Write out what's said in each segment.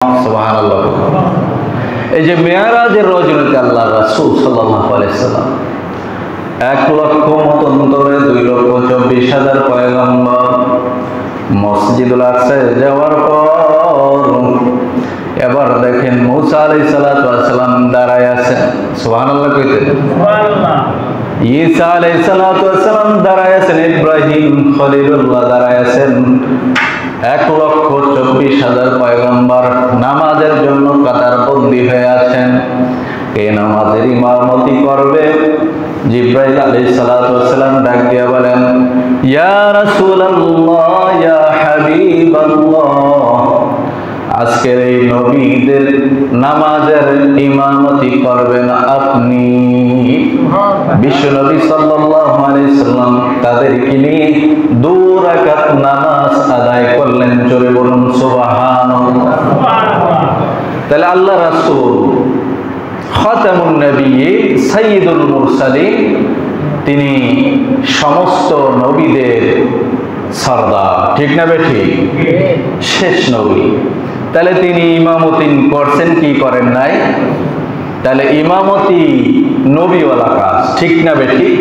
সুবহানাল্লাহ। এই যে মেরাজের রজনীতে আল্লাহ রাসূল সাল্লাল্লাহু আলাইহি সাল্লাম 1,00,000 মতান্তরে 2,24,000 পয়গম্বর মসজিদুল আকসায় যাওয়ার পর এবার দেখেন মুসা আলাইহিস সালাম দাঁড়ায় আছেন। সুবহানাল্লাহ কইতে সুবহানাল্লাহ। ঈসা আলাইহিস সালাম দাঁড়ায় আছেন, ইব্রাহিম খলিলুল্লাহ দাঁড়ায় আছেন। 1,24,000 পয়গম্বর নামাজের জন্য কাতারবন্দি হয়ে আছেন। কে নামাজের ইমামতি করবে? জিবরাইল আলাইহিস সালাম ডাক দিয়ে বলেন, ইয়া রাসূলুল্লাহ, ইয়া হাবিবাল্লাহ, আজকের এই নবীদের নামাজের ইমামতি করবেন আপনি। বিশ্বনবী সাল্লাল্লাহু আলাইহি সাল্লাম তাদেরকে নিয়ে 2 রাকাত নামাজ আদায় করলেন। জোরে বলুন সুবহানাল্লাহ। তাহলে আল্লাহ রাসূল খাতামুন নবিয়্যিন সাইয়্যিদুল মুরসালিন, তিনি সমস্ত নবীদের সরদার, ঠিক না বেঠিক? শেষ নবী। তাহলে তিনি ইমামতি করছেন কি করেন নাই? তাহলে ইমামতি নবীওয়ালা কাজ, ঠিক না বেঠিক?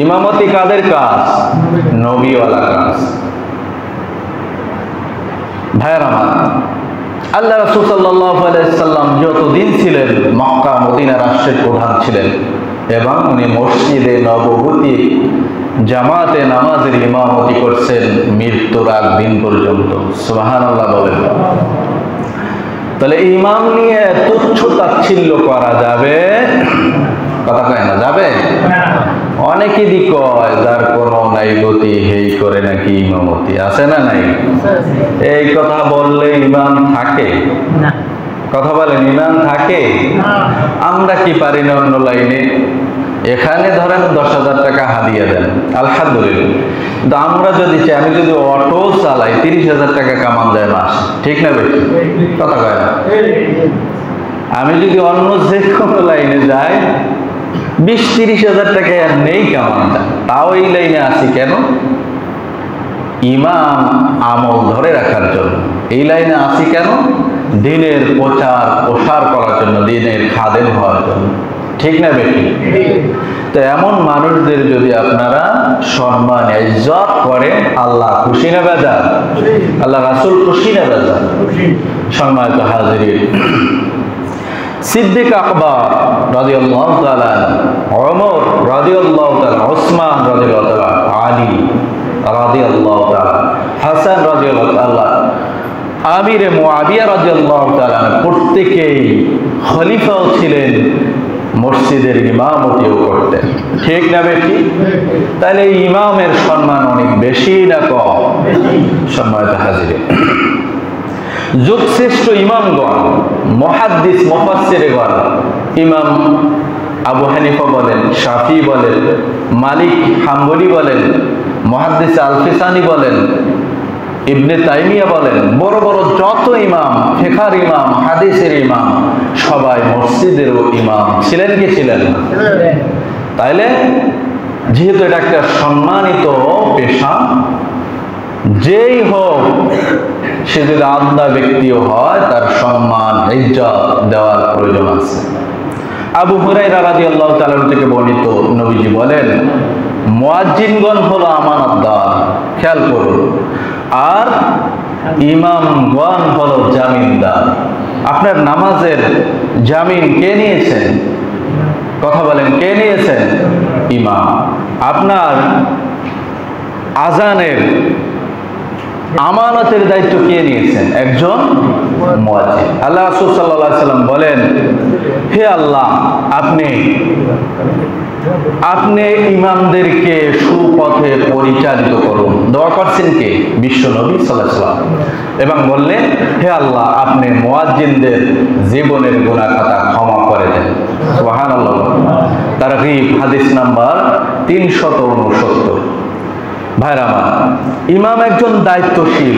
ইমামতি কাদের কাজ? নবীওয়ালা কাজ। ভাইয়ের আমার, আল্লাহ রাসূল সাল্লাল্লাহু আলাইহি সাল্লাম যতদিন ছিলেন মক্কা মদিনা রাষ্ট্রের প্রধান ছিলেন এবং উনি মসজিদে নববতী জামাতে নামাজের ইমামতি করছেন মৃত্যুর আগ দিন পর্যন্ত। সুবহানাল্লাহ বলেন। তাহলে ইমাম নিয়ে তুচ্ছ তাচ্ছিল্য করা যাবে? কথা কয় না, যাবে? অনেকে দি কয় যার কোনো নাই গতি হেই করে নাকি ইমামতি, আছে না নাই? এই কথা বললে ইমাম থাকে না। কথা বলেন, ইমাম থাকে? আমরা কি পারি না অন্য লাইনে? এখানে ধরেন 10,000 টাকা হাদিয়া দেন, আলহামদুলিল্লাহ। কিন্তু আমরা যদি চাই, আমি যদি অটো চালাই 30,000 টাকা কামান যায় মাস, ঠিক না বেশি? কথা কয় না। আমি যদি অন্য যে কোনো লাইনে যাই 20-30,000 টাকা নেই কামান যায়, তাও এই লাইনে আছি কেন? ইমাম আমল ধরে রাখার জন্য। এই লাইনে আছি কেন? দিনের প্রসার করার জন্য, দিনের খাদেম হওয়ার জন্য, ঠিক না বেশি? তো এমন মানুষদের যদি আপনারা সম্মান ইজ্জত করেন, আল্লাহ খুশি না বেজার? আল্লাহ রাসূল খুশি না বেজার? সম্মানিত হাজিরিন, সিদ্দিক আকবর রাদিয়াল্লাহু তাআলা, ওমর রাদিয়াল্লাহু তাআলা, ওসমান রাদিয়াল্লাহু তাআলা, আলী রাদিয়াল্লাহু তাআলা, হাসান রাদিয়াল্লাহু তাআলা, আমিরে মুআবিয়া রাদিয়াল্লাহু তাআলা প্রত্যেকেই খলিফাও ছিলেন, মসজিদের ইমামতিও করতেন, ঠিক না বেশি? তাহলে ইমামের সম্মান অনেক বেশি না কম? সম্মানিত হাজিরিন, যুগশ্রেষ্ঠ ইমামগণ, মুহাদ্দিস মুফাসসিরগণ, ইমাম আবু হানিফা বলেন, শাফি বলেন, মালিক হাম্বলি বলেন, মুহাদ্দিস আল-ফিসানি বলেন, ইবনে তাইমিয়া বলেন, বড় বড় যত ইমাম, ফিকহের ইমাম, হাদিসের ইমাম, সবাই মসজিদেরও ইমাম ছিলেন কি ছিলেন না? তাইলে যেহেতু এটা একটা সম্মানিত পেশা, যেই হোক, সে যদি আলাদা ব্যক্তিও হয়, তার সম্মান ইজ্জত দেওয়ার প্রয়োজন আছে। আবু হুরায়রা রাদিয়াল্লাহু তাআলা থেকে বর্ণিত, নবীজি বলেন, মুয়াজ্জিনগণ হলো আমানতদার, খেয়াল করুন, আর ইমামগণ হলো জামিনদার। আপনার নামাজের জামিন কে নিয়েছেন? কথা বলেন, কে নিয়েছেন? ইমাম। আপনার আজানের আমানতের দায়িত্ব কে নিয়েছেন? একজন মুয়াজ্জিন। আল্লাহ রাসূল সাল্লাল্লাহু আলাইহি সাল্লাম বলেন, হে আল্লাহ, আপনি ইমামদেরকে সুপথে পরিচালিত করুন। দোয়া করছেন কে? বিশ্ব নবী সাল্লাল্লাহু আলাইহি সাল্লাম। এবং বললেন, হে আল্লাহ, আপনি মুয়াজ্জিনদের জীবনের গুনাহ খাতা ক্ষমা করে দেন। সুবহানাল্লাহ। তারগীব হাদিস নাম্বার 369। ভাইরা আমার, ইমাম একজন দায়িত্বশীল।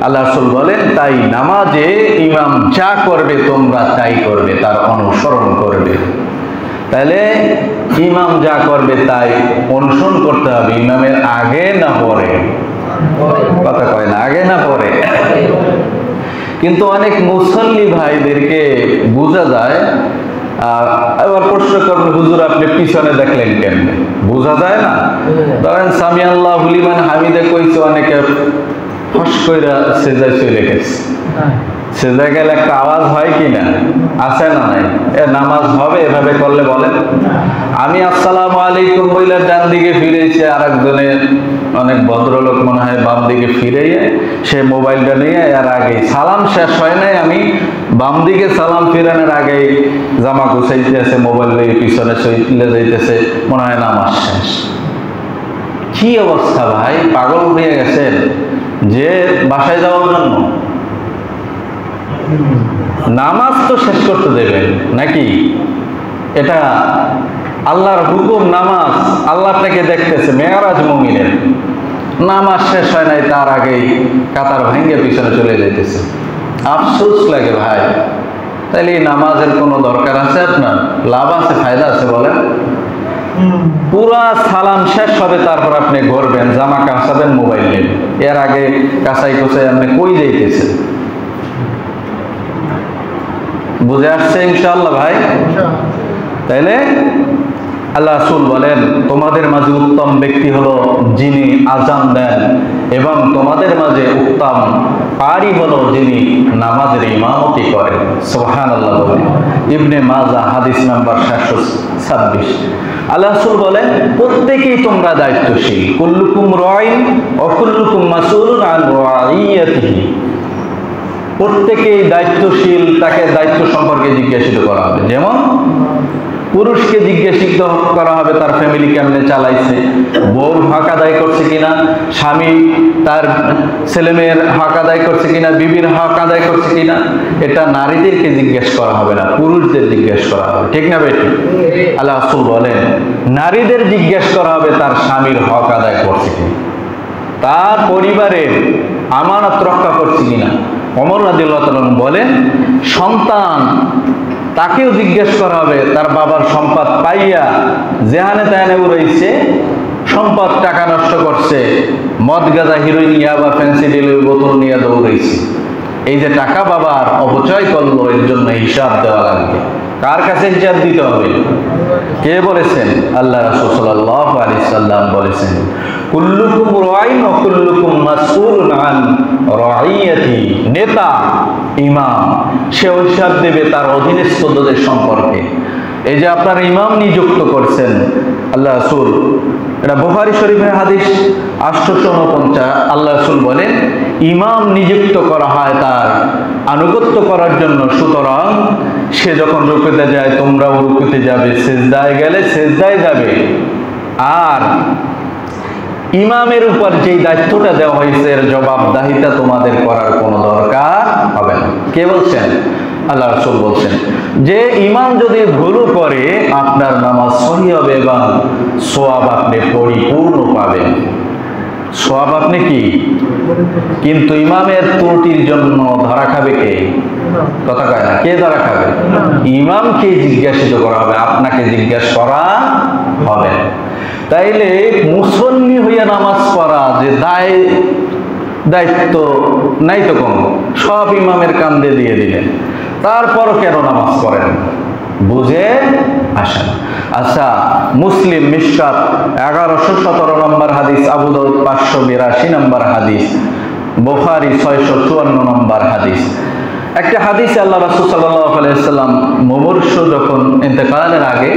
আল্লাহ রাসূল বলেন, তাই নামাজে ইমাম যা করবে তোমরা তাই করবে, তার অনুসরণ করবে। তাহলে ইমাম যা করবে তাই অনুসরণ করতে হবে, ইমামের আগে না পরে? কথা কয় না, আগে না পরে? কিন্তু অনেক মুসল্লি ভাইদেরকে বোঝা যায়। এবার প্রশ্ন করবেন, হুজুর আপনি পিছনে দেখলেন কেমনে? বোঝা যায় না? ধরেন সামি আল্লাহু লিমান হামিদে কইছে, অনেকে ফস কইরা সেজদায় চলে গেছে। সেজদায় গেলে একটা আওয়াজ হয় কি না? আছে না নাই? এ নামাজ হবে এভাবে করলে? বলেন। আমি আসসালামু আলাইকুম বইলে ডান দিকে ফিরেছি, আর একজনের অনেক ভদ্রলোক মনে হয় বাম দিকে ফিরে সে মোবাইলটা নিয়ে, এর আগে সালাম শেষ হয় নাই, আমি বাম দিকে সালাম ফিরানোর আগেই জামা গুছাইতেছে, মোবাইল দিয়ে পিছনে চলে যাইতেছে, মনে হয় নামাজ শেষ। কি অবস্থা ভাই, পাগল হয়ে গেছেন যে বাসায় যাওয়ার জন্য? নামাজ তো শেষ করতে দেবেন নাকি? এটা আল্লাহর হুকুম, নামাজ। আল্লাহ আপনাকে দেখতেছে, মেরাজ মুমিনের নামাজ শেষ হয় নাই, তার আগেই কাতার ভেঙে পিছনে চলে যাইতেছে। আফসোস লাগে ভাই। তাইলে এই নামাজের কোনো দরকার আছে আপনার? লাভ আছে, ফায়দা আছে? বলেন। পুরা সালাম শেষ হবে, তারপর আপনি ঘুরবেন, জামা কাঁচাবেন, মোবাইল নেবেন, এর আগে কাঁচাই কোচাই আপনি কই যাইতেছেন? বুঝে আসছে ইনশাআল্লাহ ভাই? তাইলে আল্লাহ রাসূল বলেন, তোমাদের মাঝে উত্তম ব্যক্তি হলো যিনি আজান দেন, এবং তোমাদের মাঝে উত্তম কারি হলো যিনি নামাজের ইমামতি করেন। সুবহানাল্লাহ বলেন। ইবনে মাজাহ হাদিস নাম্বার 726। আল্লাহ রাসূল বলেন, প্রত্যেকেই তোমরা দায়িত্বশীল। কুল্লুকুম রাইন ওয়া কুল্লুকুম মাসউলুন আন রাইয়াতিহি। প্রত্যেকেই দায়িত্বশীল, তাকে দায়িত্ব সম্পর্কে জিজ্ঞাসিত করা হবে। যেমন পুরুষকে জিজ্ঞাসিত করা হবে তার ফ্যামিলি কেমনে চালাইছে, বউ হক আদায় করছে কিনা, স্বামী তার ছেলেমেয়ের হক আদায় করছে কিনা, বিবির হক আদায় করছে কিনা। এটা নারীদেরকে জিজ্ঞেস করা হবে না, পুরুষদের জিজ্ঞেস করা হবে। ঠিক না বেটি? আল্লাহ রাসূল বলেন, নারীদের জিজ্ঞেস করা হবে তার স্বামীর হক আদায় করছে কিনা, তার পরিবারের আমানত রক্ষা করছে কিনা। ওমর রাদিয়াল্লাহু তাআলা বলেন, সন্তান তাকেও জিজ্ঞেস করা হবে তার বাবার সম্পদ পাইয়া যেহানে তেহানে উড়াইছে, সম্পদ টাকা নষ্ট করছে, মদ গাঁজা হিরোইন ইয়াবা ফ্যান্সি ডিলের বোতল নিয়ে দৌড়াইছে, এই যে টাকা বাবার অপচয় করলো, এর জন্য হিসাব দেওয়া লাগবে। কার কাছে হিসাব দিতে হবে? কে বলেছেন? আল্লাহ রাসূল সাল্লাল্লাহু আলাইহি সাল্লাম বলেছেন, কুল্লুকুম রাইন ওয়া কুল্লুকুম মাসউলুন আন রাইয়াতি। নেতা, ইমাম, সে হিসাব দেবে তার অধীনস্থদের সম্পর্কে। এই যে আপনার ইমাম নিযুক্ত করছেন আল্লাহ রাসূল, এটা বুখারী শরীফের হাদিস 849। আল্লাহ রাসূল বলেন, ইমাম নিযুক্ত করা হয় তার আনুগত্য করার জন্য, সুতরাং সে যখন রুকুতে যায় তোমরাও রুকুতে যাবে, সিজদায় গেলে সিজদায় যাবে। আর ইমামের উপর যেই দায়িত্বটা দেওয়া হয়েছে এর জবাবদাহিতা তোমাদের করার কোনো দরকার হবে না। কে বলছেন? আল্লাহ রাসূল বলছেন যে ইমাম যদি ভুল করে আপনার নামাজ সহি হবে এবং সওয়াব আপনি পরিপূর্ণ পাবেন। সওয়াব আপনি কি? কিন্তু ইমামের ত্রুটির জন্য ধরা খাবে কে? কথা কয় না, কে ধরা খাবে? ইমামকে জিজ্ঞাসিত করা হবে, আপনাকে জিজ্ঞাসা করা হবে। তাইলে মুসল্লি হইয়া নামাজ পড়া যে দায়িত্ব নাই তো কোনো, সব ইমামের কান্দে দিয়ে দিলেন, তারপরও কেন নামাজ পড়েন? বুঝে আসেন। আচ্ছা, মুসলিম মিশকাত 1117 নম্বর হাদিস, আবু দাউদ 582 নম্বর হাদিস, বুখারী 654 নম্বর হাদিস। একটা হাদিসে আল্লাহ রাসূল সাল্লাল্লাহু আলাইহি ওয়াসাল্লাম মুমূর্ষু যখন ইন্তেকালের আগে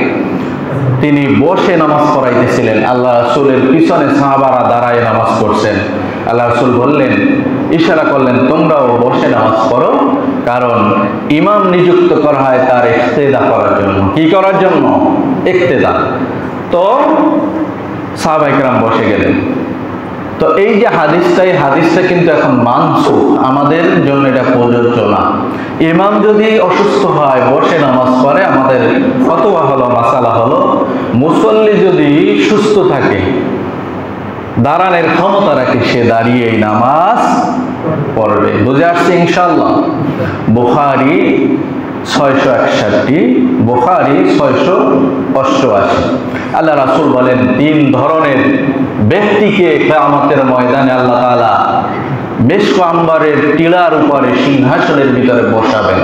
তিনি বসে নামাজ পড়াইতেছিলেন। আল্লাহ রাসূলের পিছনে সাহাবারা দাঁড়ায় নামাজ পড়ছেন। আল্লাহ রাসূল বললেন, ইশারা করলেন, তোমরাও বসে নামাজ পড়ো, কারণ ইমাম নিযুক্ত করা হয় তার ইক্তেদা করার জন্য। কি করার জন্য? ইক্তেদা। তো সাহাবায়ে কেরাম বসে গেলেন। তো এই যে হাদিসটা কিন্তু এখন মানসুখ, আমাদের জন্য এটা প্রযোজ্য না। ইমাম যদি অসুস্থ হয় বসে নামাজ পড়ে, আমাদের ফতোয়া হলো, মাসালা হলো, মুসল্লি যদি সুস্থ থাকে, দাঁড়ানোর ক্ষমতা রাখে, সে দাঁড়িয়েই নামাজ পড়বে। বুঝে আসছে ইনশাআল্লাহ? বুখারী 661, বুখারী 688। আল্লাহ রাসূল বলেন, 3 ধরনের ব্যক্তিকে কিয়ামতের ময়দানে আল্লাহ তাআলা মেশক আম্বরের টিলার উপরে সিংহাসনের ভিতরে বসাবেন।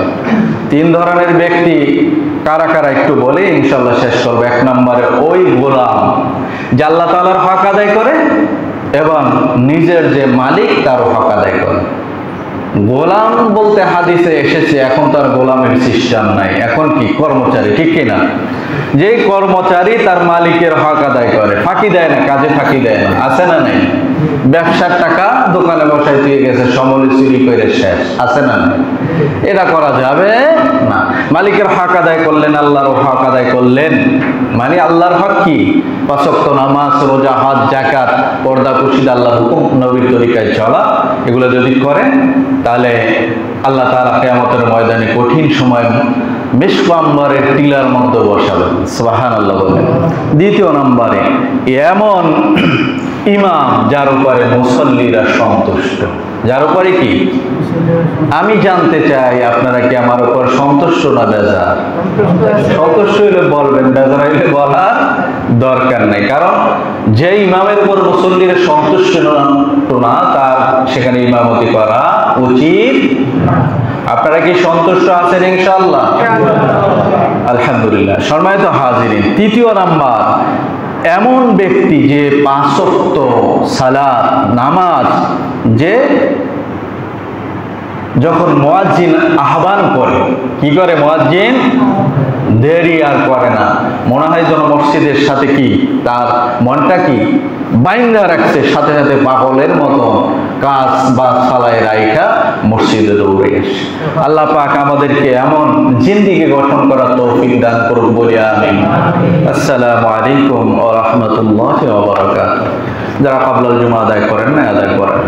3 ধরনের ব্যক্তি কারা কারা একটু বলে ইনশাআল্লাহ শেষ করবো। 1 নম্বরে ওই গোলাম যে আল্লাহ তাআলার হক আদায় করে এবং নিজের যে মালিক তারও হক আদায় করে। গোলাম বলতে হাদিসে এসেছে, এখন তার গোলামের সিস্টেম নাই, এখন কি কর্মচারী, ঠিক কিনা? যে কর্মচারী তার মালিকের হক আদায় করে, ফাঁকি দেয় না, কাজে ফাঁকি দেয় না, আছে না নাই? ব্যবসার টাকা দোকানে বসাই দিয়ে গেছে, সমলে চুরি করে শেষ, আছে না নাই? এটা করা যাবে না। মালিকের হক আদায় করলেন, আল্লাহর হক আদায় করলেন, মানে আল্লাহর হক কি? 5 ওয়াক্ত নামাজ, রোজা, হজ, যাকাত, পর্দা প্রশিদা, আল্লাহর হুকুম, নবীর তরিকায় চলা, এগুলো যদি করেন তাহলে আল্লাহ তাআলা কিয়ামতের ময়দানে কঠিন সময় মেশক আম্বরের টিলার মধ্যে বসাবেন। সুবহানাল্লাহ বলেন। 2 নম্বরে এমন ইমাম যার উপরে মুসল্লিরা সন্তুষ্ট। যার উপরে কি? আমি জানতে চাই আপনারা কি আমার উপর সন্তুষ্ট না বেজার? সন্তুষ্ট হইলে বলবেন, বেজার হইলে বলার দরকার নাই। কারণ যে ইমামের উপর মুসল্লিরা সন্তুষ্ট না তার সেখানে ইমামতি করা উচিত। আপনারা কি সন্তুষ্ট আছেন ইনশাআল্লাহ? আলহামদুলিল্লাহ। সম্মানিত হাজিরিন, 3 নাম্বার এমন ব্যক্তি যে 5 ওয়াক্ত সালাত নামাজ, যে যখন মুয়াজ্জিন আহ্বান করে, কি করে মুয়াজ্জিন? দেরি আর করে না। মনে হয় যেন মসজিদের সাথে কি তার মনটা কি বাইন্ধা রাখছে, সাথে সাথে পাগলের মতো কাজ বা সালায় রাইখা মসজিদে দৌড়ে আসে। আল্লাহ পাক আমাদেরকে এমন জিন্দেগি গঠন করার তৌফিক দান করুক বলি আমিন। আসসালামু আলাইকুম ওয়া রাহমাতুল্লাহি ওয়া বারাকাতুহু। যারা ক্বাবলাল জুমা আদায় করেন না, আদায় করেন।